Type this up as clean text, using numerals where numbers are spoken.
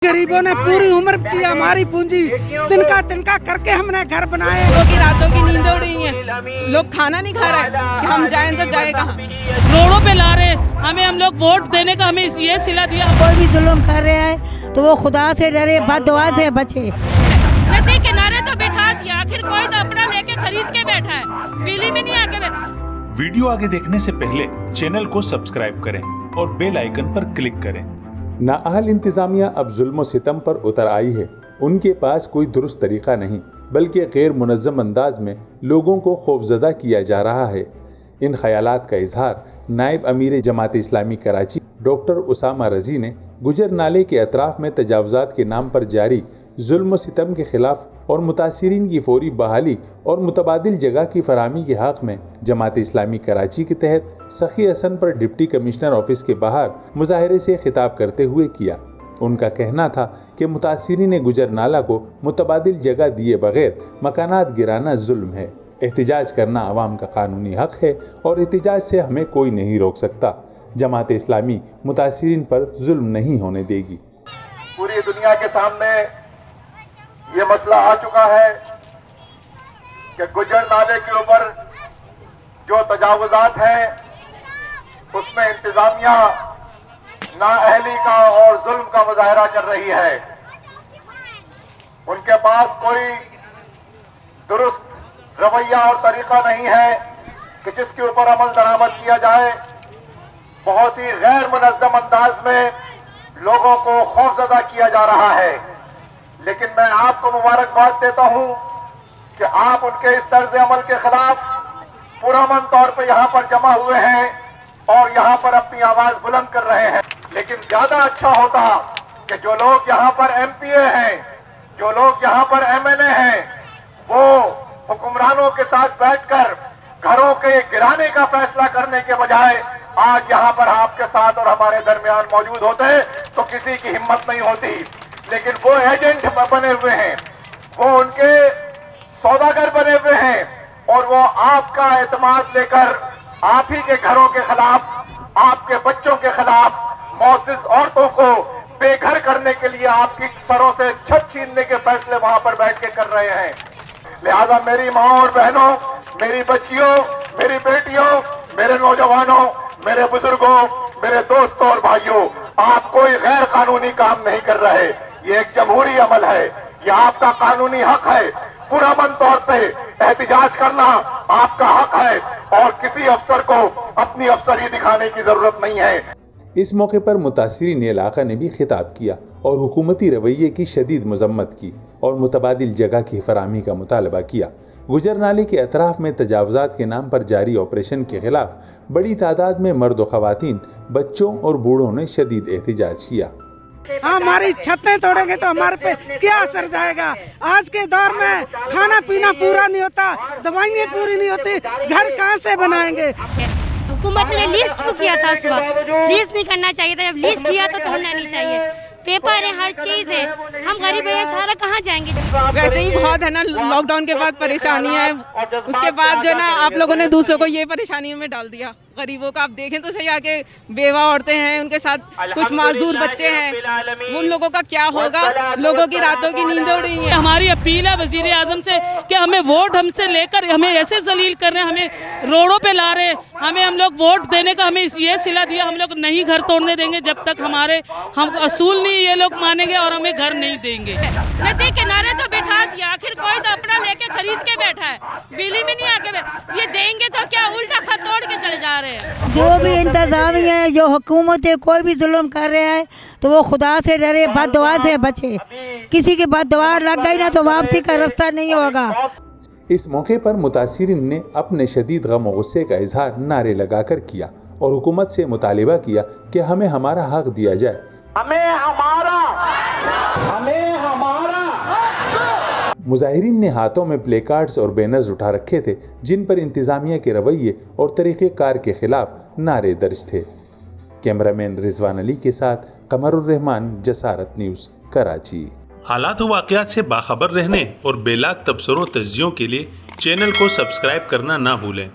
गरीबों ने पूरी उम्र की हमारी पूंजी तिनका तिनका करके हमने घर बनाए। लोगों की रातों की नींद उड़ रही है, लोग खाना नहीं खा रहे हैं कि हम जाएं तो जाए कहाँ। रोडों पे ला रहे हमें, हम लोग वोट देने का हमें ये सिला दिया। कोई भी जुल्म कर रहा है तो वो खुदा से डरे, बद्दुआ से बचे। नदी किनारे तो बैठा दिया, आखिर कोई तो अपना लेके खरीद के बैठा है, बिजली में नहीं आके बैठा। वीडियो आगे देखने से पहले चैनल को सब्सक्राइब करें और बेल आइकन पर क्लिक करें। नाअहल इंतज़ामिया अब जुल्म सितम पर उतर आई है। उनके पास कोई दुरुस्त तरीका नहीं, बल्कि गैर मुनज़्ज़म अंदाज में लोगों को खौफज़दा किया जा रहा है। इन ख़यालात का इजहार नायब अमीर जमात इस्लामी कराची डॉक्टर उसामा रज़ी ने गुजर नाले के अतराफ़ में तजावुज़ात के नाम पर जारी जुल्म सितम के ख़िलाफ़ और मुतासिरीन की फौरी बहाली और मुतबादिल जगह की फराहमी के हक़ में जमात इस्लामी कराची के तहत सखी हसन पर डिप्टी कमिश्नर ऑफिस के बाहर मुजाहरे से खिताब करते हुए किया। उनका कहना था कि मुतासिरीन गुजर नाला को मुतबादिल जगह दिए बगैर मकानात गिराना जुल्म है। एहतिजाज करना आवाम का कानूनी हक़ है और एहतिजाज से हमें कोई नहीं रोक सकता। जमात इस्लामी मुतासिरीन पर जुल्म नहीं होने देगी। पूरी दुनिया के सामने ये मसला आ चुका है कि गुजर नाले के ऊपर जो तजावुज़ात हैं उसमें इंतज़ामिया नाअहली का और जुल्म का मुजाहरा कर रही है। उनके पास कोई दुरुस्त रवैया और तरीका नहीं है कि जिसके ऊपर अमल दरामद किया जाए। बहुत ही गैर मुनज़्ज़म अंदाज में लोगों को खौफज़दा किया जा रहा है। लेकिन मैं आपको मुबारकबाद देता हूं कि आप उनके इस तर्ज अमल के खिलाफ पुरअमन तौर पर यहां पर जमा हुए हैं और यहां पर अपनी आवाज बुलंद कर रहे हैं। लेकिन ज्यादा अच्छा होता कि जो लोग यहां पर एमपीए हैं, जो लोग यहां पर एमएनए हैं, वो हुक्मरानों के साथ बैठकर घरों के गिराने का फैसला करने के बजाय आज यहां पर आपके साथ और हमारे दरमियान मौजूद होते तो किसी की हिम्मत नहीं होती। लेकिन वो एजेंट बने हुए हैं, वो उनके सौदागर बने हुए हैं और वो आपका एतमाद लेकर आप ही के घरों के खिलाफ, आपके बच्चों के खिलाफ, मौजूद औरतों को बेघर करने के लिए आपकी सरों से छत छीनने के फैसले वहां पर बैठ के कर रहे हैं। लिहाजा मेरी माँ और बहनों, मेरी बच्चियों, मेरी बेटियों, मेरे नौजवानों, मेरे बुजुर्गों, मेरे दोस्तों और भाइयों, आप कोई गैर कानूनी काम नहीं कर रहे। ये एक जमहूरी अमल है, ये आपका कानूनी हक है। पुरअमन तौर पे एहतिजाज करना आपका हक है और किसी अफसर को अपनी अफसरी दिखाने की जरूरत नहीं है। इस मौके पर मुतासिरीन इलाका ने भी खिताब किया और हुकूमती रवैये की शदीद मजम्मत की और मुतबादिल जगह की फराहमी का मुतालबा किया। गुजर नाले के अतराफ में तजावुज़ात के नाम पर जारी ऑपरेशन के खिलाफ बड़ी तादाद में मर्द व ख़वातीन, बच्चों और बूढ़ों ने शदीद एहतिजाज किया। हमारी छतें तोड़ेंगे तो हमारे पे क्या असर जाएगा। आज के दौर में खाना पीना पूरा नहीं होता, दवाइयाँ पूरी नहीं होती, घर कहाँ से बनाएंगे। हुकूमत ने लीज क्यों किया था? उस वक्त लीज नहीं करना चाहिए था, जब लीज किया तो तोड़ना नहीं चाहिए। पेपर है, हर चीज है, हम गरीब हैं, सारा कहाँ जाएंगे। वैसे ही बहुत है ना, लॉकडाउन के बाद परेशानियां है, उसके बाद जो ना आप लोगों ने दूसरों को ये परेशानियों में डाल दिया। गरीबों का आप देखें तो सही, आके बेवा औरतें हैं, उनके साथ कुछ माजूर बच्चे हैं, उन लोगों का क्या होगा। लोगों की रातों की नींद उड़ रही है। हमारी अपील है वजीर आजम से कि हमें वोट हमसे लेकर हमें ऐसे जलील कर रहे हैं, हमें रोडों पे ला रहे हमें, हम लोग वोट देने का हमें ये सिला दिया। हम लोग नहीं घर तोड़ने देंगे जब तक हम असूल नहीं ये लोग मानेंगे और हमें घर नहीं देंगे। नदी किनारे तो बैठा दिया, आखिर कोई तो अपना लेके खरीद के बैठा है, बिजली में नहीं आके बैठा। ये देंगे तो क्या, उल्टा खत तोड़ के चले जा रहे हैं। जो भी इंतज़ामिया है, जो हुकूमत है, कोई भी जुल्म कर रहा है तो वो खुदा से डरे, बद्दुआ से बचे। किसी की बद्दुआ लग गई ना तो वापसी का रास्ता नहीं होगा। इस मौके पर मुतासिरीन ने अपने शदीद गम और गुस्से का इजहार नारे लगाकर किया और हुकूमत से मुतालिबा किया कि हमें हमारा हक दिया जाए। मुजाहिरीन ने हाथों में प्ले कार्ड्स और बैनर्स उठा रखे थे जिन पर इंतजामिया के रवैये और तरीक़ेकार के खिलाफ नारे दर्ज थे। कैमरामैन रिजवान अली के साथ कमरुर रहमान, जसारत न्यूज़, कराची। हालात व वाक़यात से बाखबर रहने और बेलाग तबसरों तज्जियों के लिए चैनल को सब्सक्राइब करना ना भूलें।